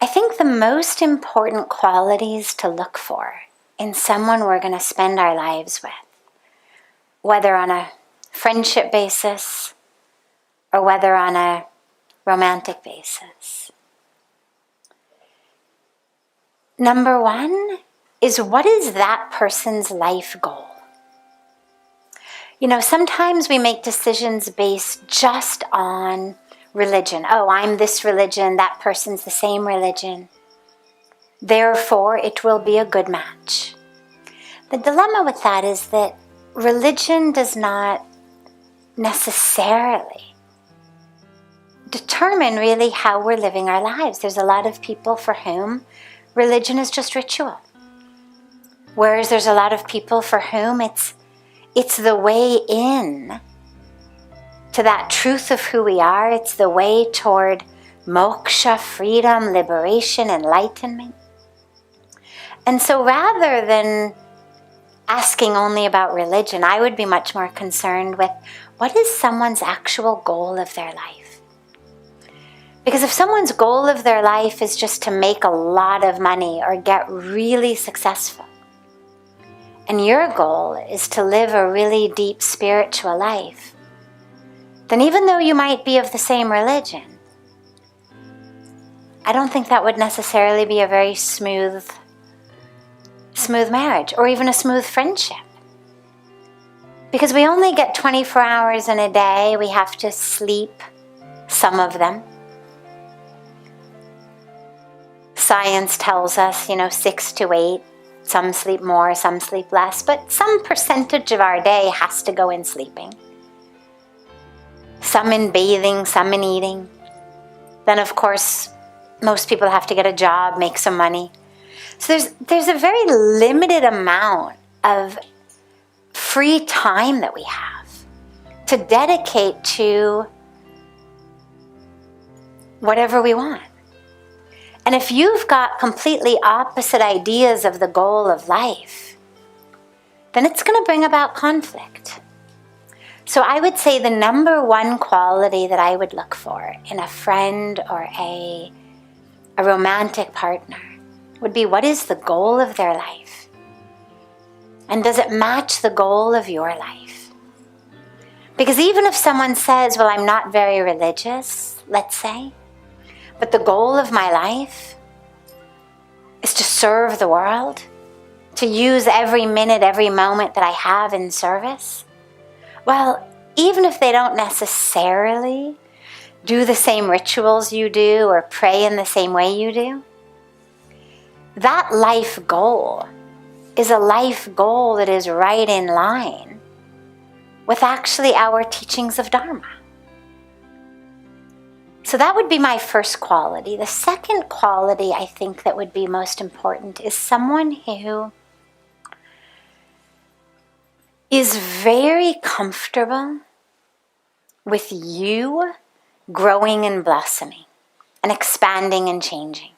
I think the most important qualities to look for in someone we're going to spend our lives with, whether on a friendship basis or whether on a romantic basis. Number one is, what is that person's life goal? Sometimes we make decisions based just on religion. Oh, I'm this religion, that person's the same religion. Therefore, it will be a good match. The dilemma with that is that religion does not necessarily determine really how we're living our lives. There's a lot of people for whom religion is just ritual. Whereas there's a lot of people for whom it's the way in to that truth of who we are. It's the way toward moksha, freedom, liberation, enlightenment. And so rather than asking only about religion, I would be much more concerned with, what is someone's actual goal of their life? Because if someone's goal of their life is just to make a lot of money or get really successful, and your goal is to live a really deep spiritual life, then even though you might be of the same religion, I don't think that would necessarily be a very smooth marriage or even a smooth friendship. Because we only get 24 hours in a day. We have to sleep, some of them. Science tells us, 6 to 8. Some sleep more, some sleep less, but some percentage of our day has to go in sleeping. Some in bathing, some in eating. Then, of course, most people have to get a job, make some money. So there's a very limited amount of free time that we have to dedicate to whatever we want. And if you've got completely opposite ideas of the goal of life, then it's going to bring about conflict. So I would say the number one quality that I would look for in a friend or a romantic partner would be, what is the goal of their life? And does it match the goal of your life? Because even if someone says, well, I'm not very religious, let's say, but the goal of my life is to serve the world, to use every minute, every moment that I have in service. Well, even if they don't necessarily do the same rituals you do or pray in the same way you do, that life goal is a life goal that is right in line with actually our teachings of Dharma. So that would be my first quality. The second quality I think that would be most important is someone who is very comfortable with you growing and blossoming and expanding and changing.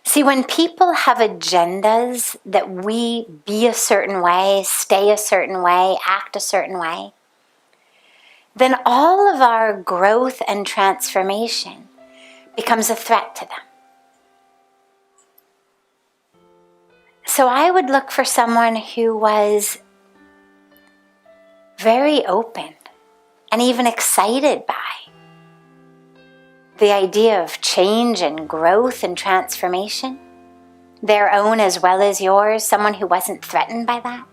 See, when people have agendas that we be a certain way, stay a certain way, act a certain way, then all of our growth and transformation becomes a threat to them. So I would look for someone who was very open and even excited by the idea of change and growth and transformation, their own as well as yours, someone who wasn't threatened by that.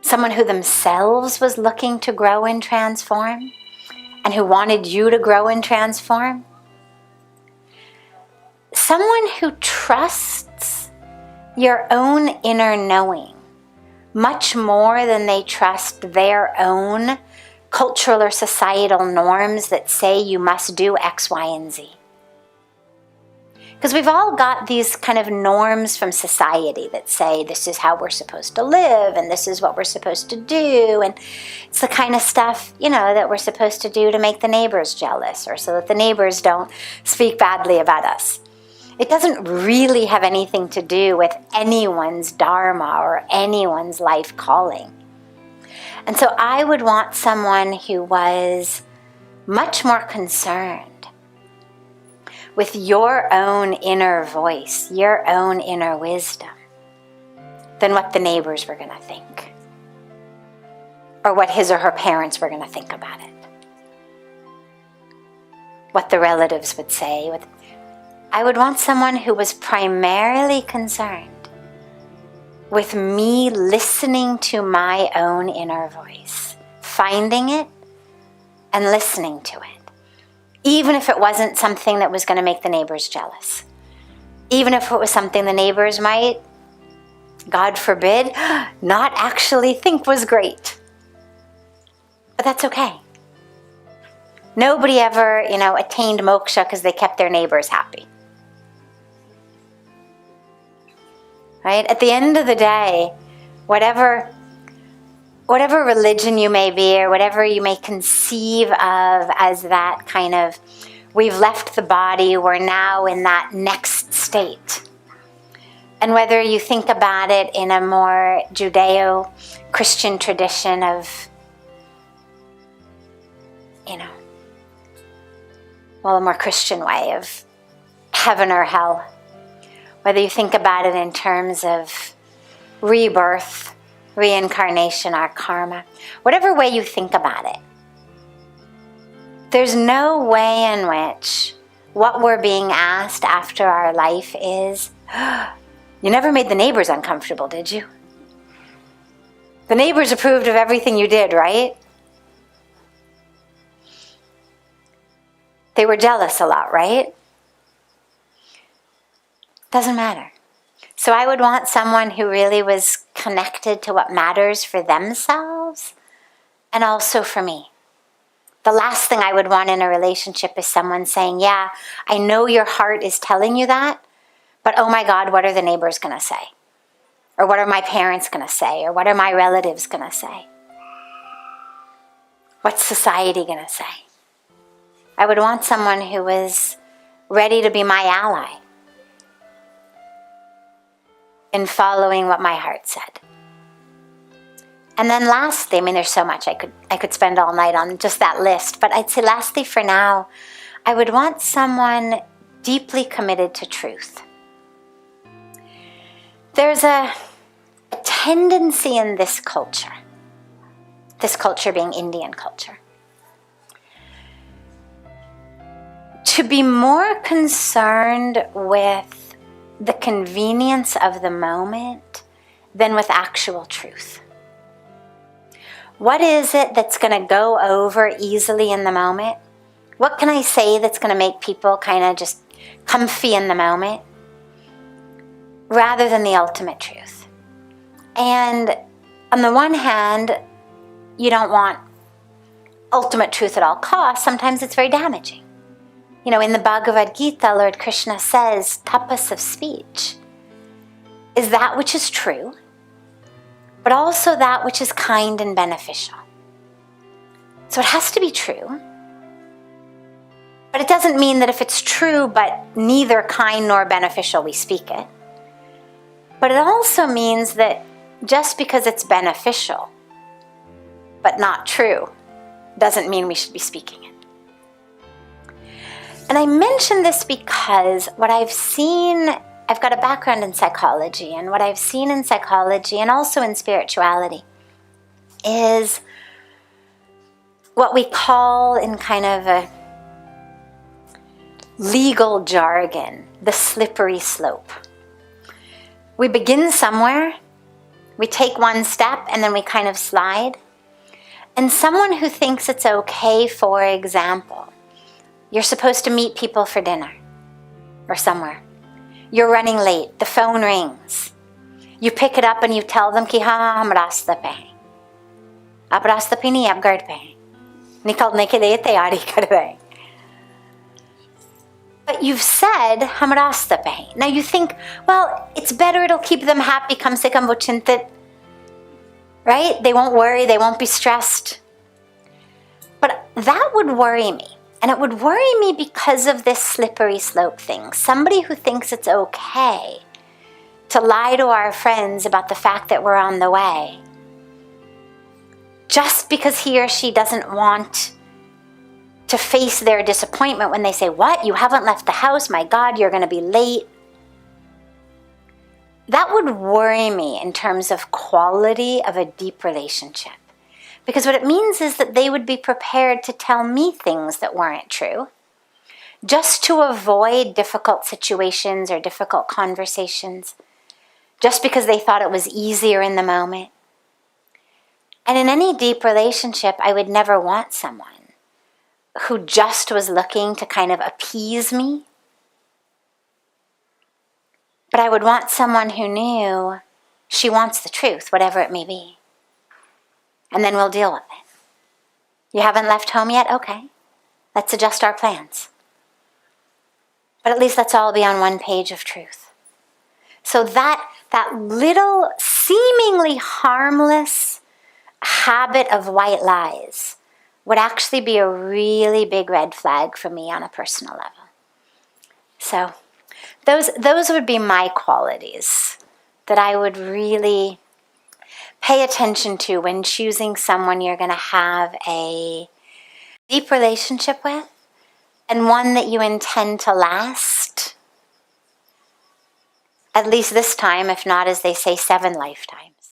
Someone who themselves was looking to grow and transform, and who wanted you to grow and transform. Someone who trusts your own inner knowing much more than they trust their own cultural or societal norms that say you must do X, Y, and Z. Because we've all got these kind of norms from society that say this is how we're supposed to live and this is what we're supposed to do, and it's the kind of stuff, that we're supposed to do to make the neighbors jealous or so that the neighbors don't speak badly about us. It doesn't really have anything to do with anyone's dharma or anyone's life calling. And so I would want someone who was much more concerned with your own inner voice, your own inner wisdom, than what the neighbors were going to think, or what his or her parents were going to think about it, what the relatives would say. I would want someone who was primarily concerned with me listening to my own inner voice, finding it and listening to it, even if it wasn't something that was going to make the neighbors jealous, even if it was something the neighbors might, God forbid, not actually think was great. But that's okay. Nobody ever, attained moksha because they kept their neighbors happy. Right? At the end of the day, whatever religion you may be, or whatever you may conceive of as that kind of, we've left the body, we're now in that next state. And whether you think about it in a more Judeo-Christian tradition of, a more Christian way of heaven or hell, whether you think about it in terms of rebirth, reincarnation, or karma, whatever way you think about it, there's no way in which what we're being asked after our life is, you never made the neighbors uncomfortable, did you? The neighbors approved of everything you did, right? They were jealous a lot, right? Doesn't matter. So I would want someone who really was connected to what matters for themselves and also for me. The last thing I would want in a relationship is someone saying, yeah, I know your heart is telling you that, but oh my God, what are the neighbors going to say? Or what are my parents going to say? Or what are my relatives going to say? What's society going to say? I would want someone who was ready to be my ally in following what my heart said. And then lastly, there's so much I could spend all night on just that list, but I'd say lastly for now, I would want someone deeply committed to truth. There's a tendency in this culture being Indian culture, to be more concerned with the convenience of the moment than with actual truth. What is it that's going to go over easily in the moment? What can I say that's going to make people kind of just comfy in the moment, rather than the ultimate truth? And on the one hand, you don't want ultimate truth at all costs. Sometimes it's very damaging. In the Bhagavad Gita, Lord Krishna says, tapas of speech is that which is true, but also that which is kind and beneficial. So it has to be true, but it doesn't mean that if it's true but neither kind nor beneficial, we speak it. But it also means that just because it's beneficial but not true doesn't mean we should be speaking it. And I mention this because what I've seen, I've got a background in psychology, and what I've seen in psychology and also in spirituality is what we call in kind of a legal jargon, the slippery slope. We begin somewhere, we take one step, and then we kind of slide. And someone who thinks it's okay, for example, you're supposed to meet people for dinner or somewhere. You're running late. The phone rings. You pick it up and you tell them ki hum rasta pe hain. Aap rasta pe nahi, aap gard pe hain. Nikalne ke liye tayari kar rahe hain. But you've said hum rasta pe hain. Now you think, well, it's better, it'll keep them happy, kam se kam wo chintit. Right? They won't worry, they won't be stressed. But that would worry me. And it would worry me because of this slippery slope thing. Somebody who thinks it's okay to lie to our friends about the fact that we're on the way, just because he or she doesn't want to face their disappointment when they say, "What? You haven't left the house? My God, you're going to be late." That would worry me in terms of quality of a deep relationship. Because what it means is that they would be prepared to tell me things that weren't true, just to avoid difficult situations or difficult conversations, just because they thought it was easier in the moment. And in any deep relationship, I would never want someone who just was looking to kind of appease me. But I would want someone who knew she wants the truth, whatever it may be. And then we'll deal with it. You haven't left home yet? Okay. Let's adjust our plans. But at least let's all be on one page of truth. So that little seemingly harmless habit of white lies would actually be a really big red flag for me on a personal level. So those would be my qualities that I would really pay attention to when choosing someone you're going to have a deep relationship with, and one that you intend to last, at least this time, if not, as they say, 7 lifetimes.